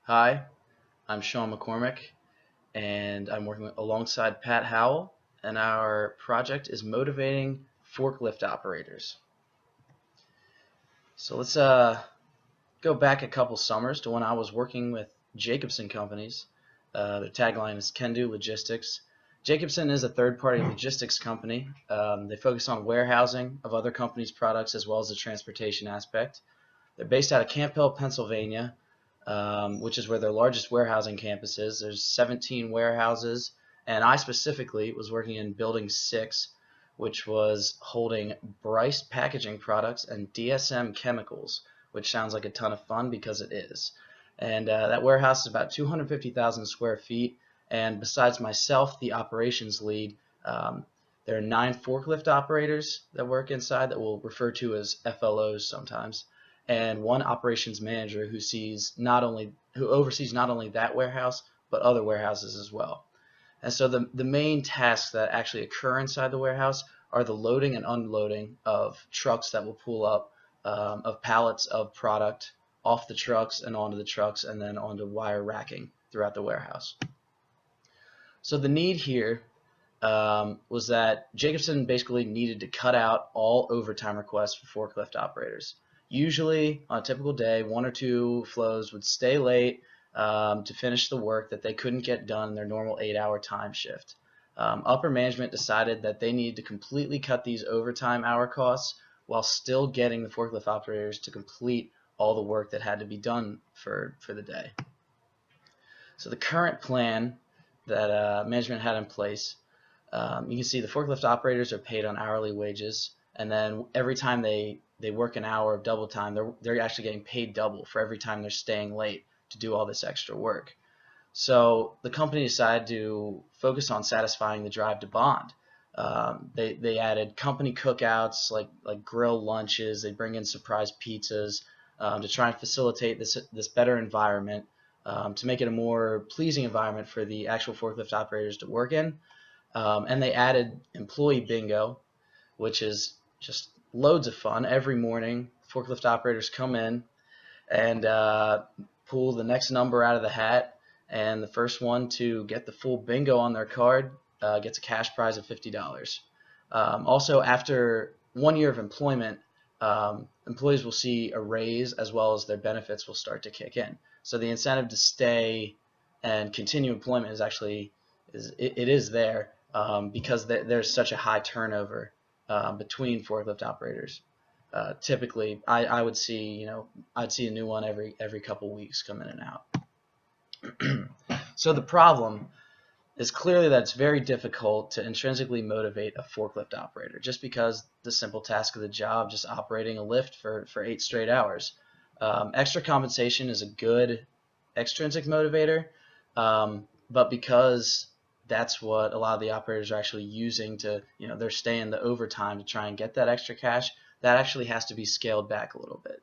Hi, I'm Sean McCormick, and I'm working alongside Pat Howell, and our project is motivating forklift operators. So let's go back a couple summers to when I was working with Jacobson Companies. Their tagline is "Can Do Logistics." Jacobson is a third-party logistics company. They focus on warehousing of other companies' products as well as the transportation aspect. They're based out of Camp Hill, Pennsylvania, which is where their largest warehousing campus is. There's 17 warehouses, and I specifically was working in Building 6, which was holding Bryce packaging products and DSM chemicals, which sounds like a ton of fun because it is. And that warehouse is about 250,000 square feet. And besides myself, the operations lead, there are 9 forklift operators that work inside that we'll refer to as FLOs sometimes, and one operations manager who oversees not only that warehouse but other warehouses as well. And so the main tasks that actually occur inside the warehouse are the loading and unloading of trucks that will pull up, of pallets of product off the trucks and onto the trucks and then onto wire racking throughout the warehouse. So the need here was that Jacobson basically needed to cut out all overtime requests for forklift operators. Usually, on a typical day, one or two flows would stay late to finish the work that they couldn't get done in their normal 8-hour time shift. Upper management decided that they needed to completely cut these overtime hour costs while still getting the forklift operators to complete all the work that had to be done for the day. So the current plan that management had in place, you can see the forklift operators are paid on hourly wages, and then every time they work an hour of double time, they're actually getting paid double for every time they're staying late to do all this extra work. So the company decided to focus on satisfying the drive to bond. They added company cookouts like grill lunches. They bring in surprise pizzas to try and facilitate this better environment, to make it a more pleasing environment for the actual forklift operators to work in. And they added employee bingo, which is just loads of fun. Every morning, forklift operators come in and pull the next number out of the hat, and the first one to get the full bingo on their card gets a cash prize of $50. Also, after 1 year of employment, employees will see a raise as well as their benefits will start to kick in. So the incentive to stay and continue employment is there, because there's such a high turnover between forklift operators. Typically, I would see I'd see a new one every couple weeks come in and out. So the problem is clearly that it's very difficult to intrinsically motivate a forklift operator just because the simple task of the job, just operating a lift for 8 straight hours. Extra compensation is a good extrinsic motivator, but because that's what a lot of the operators are actually using to, they're staying the overtime to try and get that extra cash, that actually has to be scaled back a little bit.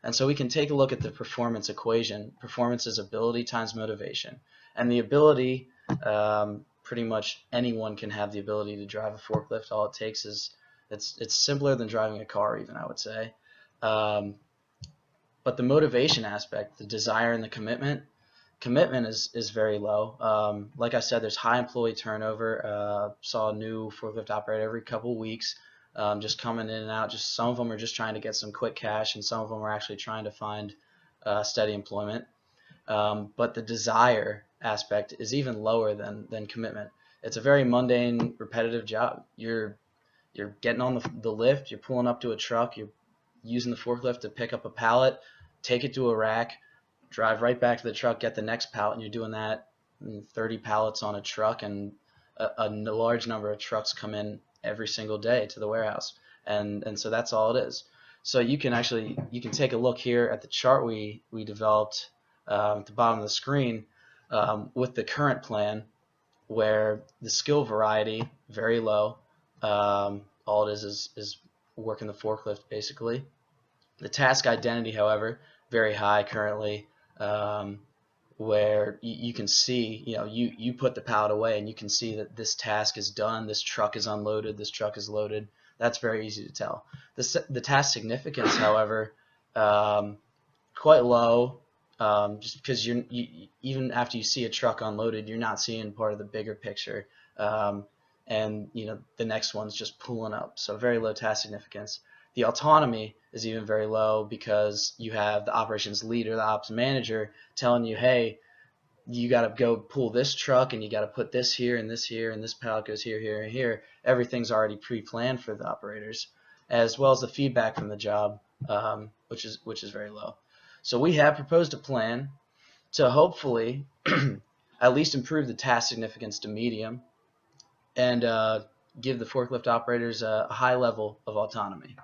And so we can take a look at the performance equation. Performance is ability times motivation. And the ability, pretty much anyone can have the ability to drive a forklift. All it takes is, it's simpler than driving a car even, I would say. But the motivation aspect, the desire and the commitment is very low. Like I said, there's high employee turnover. Saw a new forklift operator every couple of weeks, just coming in and out. Just some of them are just trying to get some quick cash, and some of them are actually trying to find steady employment. But the desire aspect is even lower than commitment. It's a very mundane, repetitive job. You're getting on the lift, you're pulling up to a truck, you're using the forklift to pick up a pallet, take it to a rack, drive right back to the truck, get the next pallet, and you're doing that 30 pallets on a truck, and a large number of trucks come in every single day to the warehouse, and so that's all it is. So you can take a look here at the chart we developed at the bottom of the screen, with the current plan, where the skill variety very low. All it is working the forklift basically. The task identity, however, very high currently, where you can see, you put the pallet away and you can see that this task is done, this truck is unloaded, this truck is loaded. That's very easy to tell. The task significance, however, quite low. just because even after you see a truck unloaded, you're not seeing part of the bigger picture. And the next one's just pulling up, so very low task significance. The autonomy is even very low because you have the operations leader, the ops manager, telling you, hey, you got to go pull this truck and you got to put this here and this pallet goes here, here, and here. Everything's already pre-planned for the operators, as well as the feedback from the job, which is very low. So we have proposed a plan to hopefully at least improve the task significance to medium and give the forklift operators a high level of autonomy.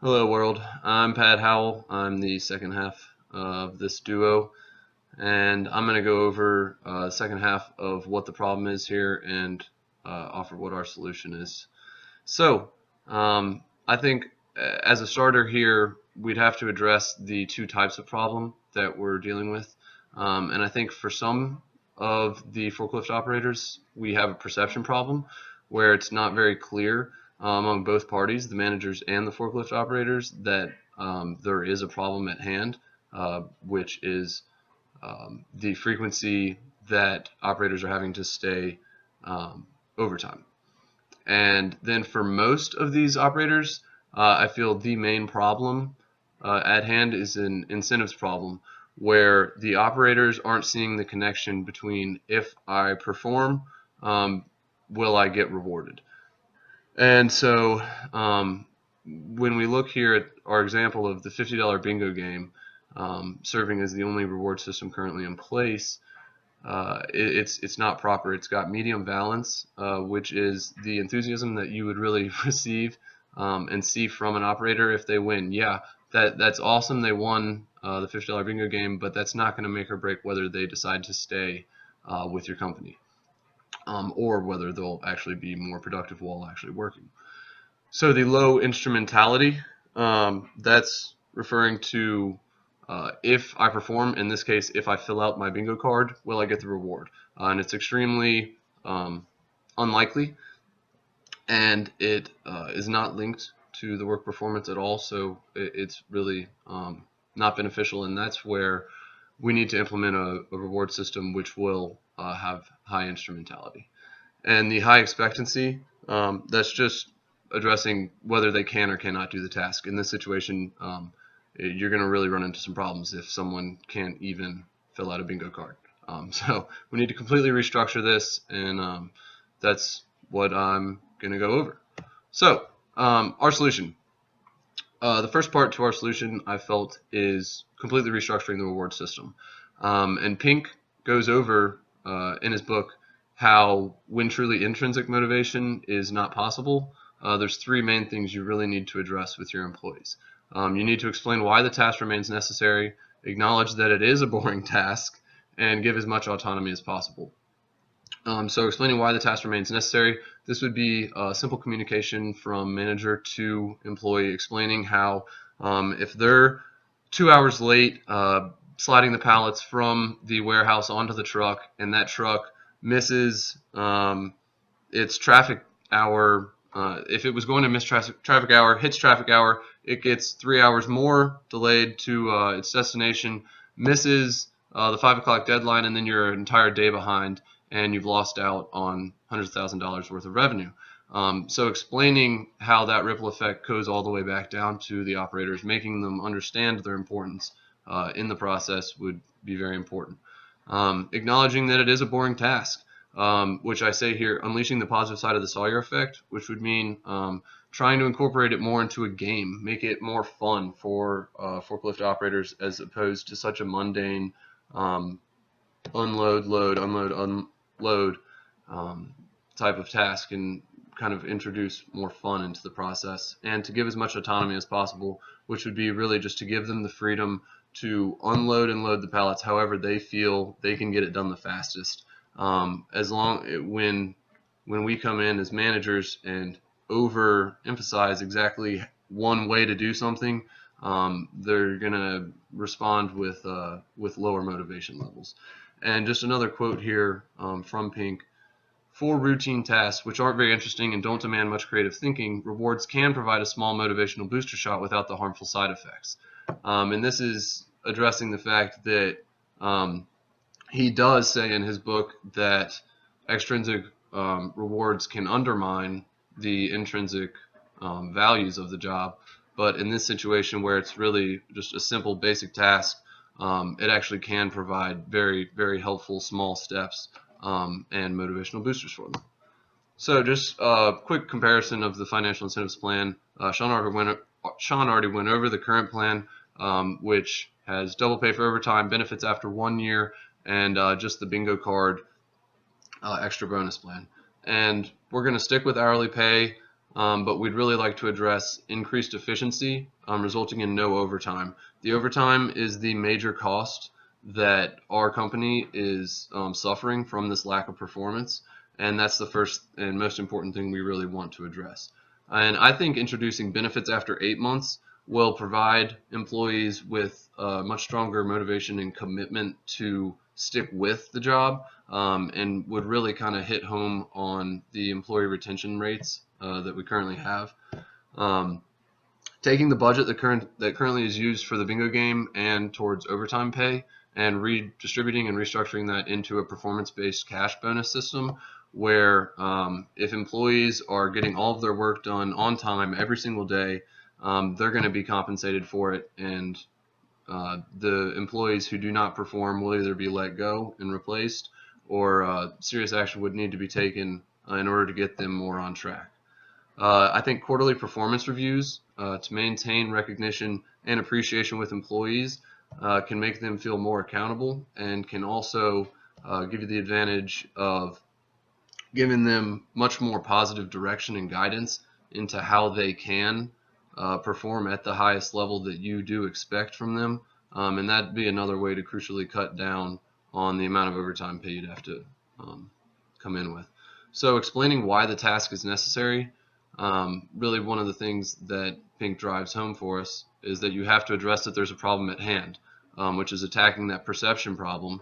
Hello world, I'm Pat Howell. I'm the second half of this duo, and I'm going to go over the second half of what the problem is here and offer what our solution is. So I think as a starter here, we'd have to address the two types of problem that we're dealing with, and I think for some of the forklift operators, we have a perception problem where it's not very clear among both parties, the managers and the forklift operators, that there is a problem at hand, which is the frequency that operators are having to stay overtime. And then for most of these operators, I feel the main problem at hand is an incentives problem, where the operators aren't seeing the connection between if I perform, will I get rewarded. And so when we look here at our example of the $50 bingo game serving as the only reward system currently in place, it's not proper. It's got medium balance, which is the enthusiasm that you would really receive and see from an operator if they win. Yeah, that's awesome. They won the $50 bingo game, but that's not going to make or break whether they decide to stay with your company. Or whether they'll actually be more productive while actually working. So the low instrumentality, that's referring to if I perform, in this case, if I fill out my bingo card, will I get the reward? And it's extremely unlikely, and it is not linked to the work performance at all, so it's really not beneficial, and that's where we need to implement a reward system which will have high instrumentality. And the high expectancy, that's just addressing whether they can or cannot do the task. In this situation, you're going to really run into some problems if someone can't even fill out a bingo card. So we need to completely restructure this, and that's what I'm going to go over. So our solution. The first part to our solution, I felt, is completely restructuring the reward system. And Pink goes over in his book how when truly intrinsic motivation is not possible, there's three main things you really need to address with your employees. You need to explain why the task remains necessary, acknowledge that it is a boring task, and give as much autonomy as possible. So explaining why the task remains necessary, this would be simple communication from manager to employee, explaining how if they're 2 hours late sliding the pallets from the warehouse onto the truck, and that truck misses its traffic hour, if it was going to miss traffic hour, hits traffic hour, it gets 3 hours more delayed to its destination, misses the 5 o'clock deadline, and then you're an entire day behind, and you've lost out on hundreds of $1,000s worth of revenue. So explaining how that ripple effect goes all the way back down to the operators, making them understand their importance in the process would be very important. Acknowledging that it is a boring task, which I say here, unleashing the positive side of the Sawyer effect, which would mean trying to incorporate it more into a game, make it more fun for forklift operators as opposed to such a mundane unload, load, unload, unload type of task, and kind of introduce more fun into the process, and to give as much autonomy as possible, which would be really just to give them the freedom to unload and load the pallets however they feel they can get it done the fastest. As long when we come in as managers and overemphasize exactly one way to do something, they're gonna respond with lower motivation levels. And just another quote here from Pink: for routine tasks which aren't very interesting and don't demand much creative thinking, rewards can provide a small motivational booster shot without the harmful side effects. And this is addressing the fact that he does say in his book that extrinsic rewards can undermine the intrinsic values of the job. But in this situation where it's really just a simple basic task, it actually can provide very, very helpful small steps and motivational boosters for them. So just a quick comparison of the financial incentives plan. Sean already went over the current plan, which has double pay for overtime, benefits after 1 year, and just the bingo card extra bonus plan. And we're going to stick with hourly pay, but we'd really like to address increased efficiency resulting in no overtime. The overtime is the major cost that our company is suffering from this lack of performance, and that's the first and most important thing we really want to address. And I think introducing benefits after 8 months will provide employees with much stronger motivation and commitment to stick with the job, and would really kind of hit home on the employee retention rates that we currently have. Taking the budget that currently is used for the bingo game and towards overtime pay, and redistributing and restructuring that into a performance-based cash bonus system where if employees are getting all of their work done on time every single day, they're going to be compensated for it, and the employees who do not perform will either be let go and replaced, or serious action would need to be taken in order to get them more on track. I think quarterly performance reviews to maintain recognition and appreciation with employees can make them feel more accountable, and can also give you the advantage of giving them much more positive direction and guidance into how they can perform at the highest level that you do expect from them. And that'd be another way to crucially cut down on the amount of overtime pay you'd have to come in with. So explaining why the task is necessary, really one of the things that Pink drives home for us is that you have to address that there's a problem at hand, which is attacking that perception problem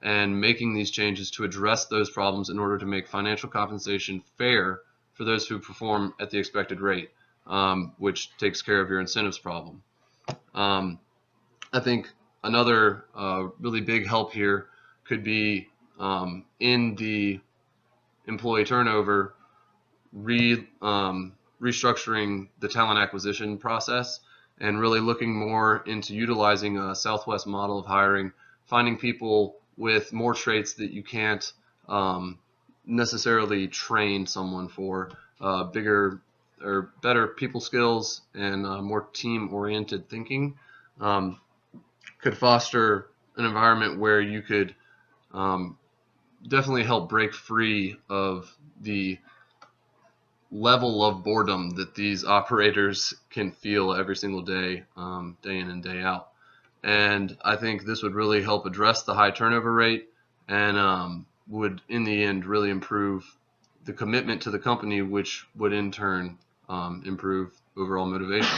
and making these changes to address those problems in order to make financial compensation fair for those who perform at the expected rate, which takes care of your incentives problem. I think another really big help here could be in the employee turnover, restructuring the talent acquisition process and really looking more into utilizing a Southwest model of hiring, finding people with more traits that you can't necessarily train someone for, bigger or better people skills and more team-oriented thinking, could foster an environment where you could definitely help break free of the level of boredom that these operators can feel every single day, day in and day out. And I think this would really help address the high turnover rate, and would in the end really improve the commitment to the company, which would in turn improve overall motivation.